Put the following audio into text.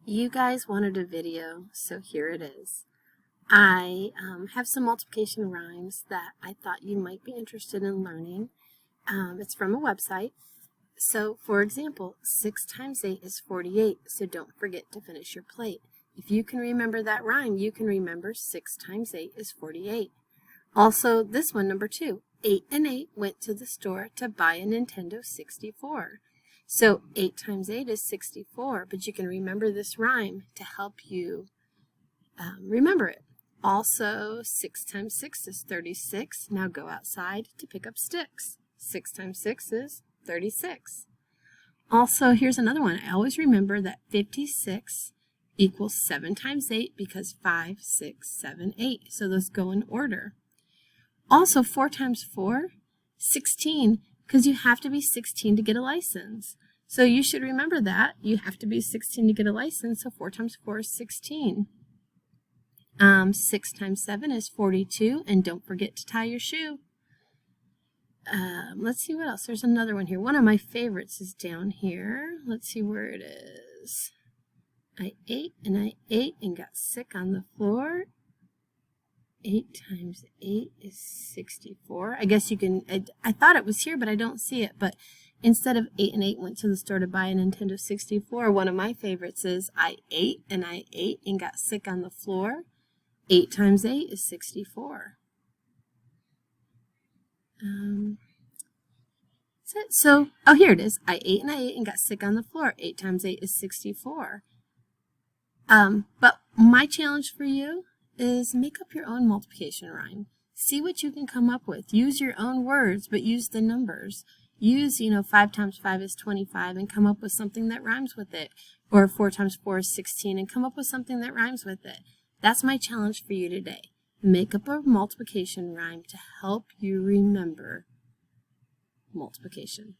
You guys wanted a video, so here it is. I have some multiplication rhymes that I thought you might be interested in learning. It's from a website. So, for example, 6 times 8 is 48, so don't forget to finish your plate. If you can remember that rhyme, you can remember 6 times 8 is 48. Also, this one, number 2. 8 and 8 went to the store to buy a Nintendo 64. So 8 times 8 is 64, but you can remember this rhyme to help you remember it. Also, 6 times 6 is 36. Now go outside to pick up sticks. 6 times 6 is 36. Also, here's another one. I always remember that 56 equals 7 times 8 because 5, 6, 7, 8. So those go in order. Also, 4 times 4, 16, because you have to be 16 to get a license. So you should remember that. You have to be 16 to get a license, so 4 times 4 is 16. 6 times 7 is 42, and don't forget to tie your shoe. Let's see what else. There's another one here. One of my favorites is down here. Let's see where it is. I ate and got sick on the floor. 8 times 8 is 64. I guess you can, I thought it was here, but I don't see it. But instead of 8 and 8 went to the store to buy a Nintendo 64, one of my favorites is I ate and got sick on the floor. 8 times 8 is 64. That's it. So, oh, here it is. I ate and got sick on the floor. 8 times 8 is 64. But my challenge for you is make up your own multiplication rhyme. See what you can come up with. Use your own words, but use the numbers. Use, 5 times 5 is 25 and come up with something that rhymes with it. Or 4 times 4 is 16 and come up with something that rhymes with it. That's my challenge for you today. Make up a multiplication rhyme to help you remember multiplication.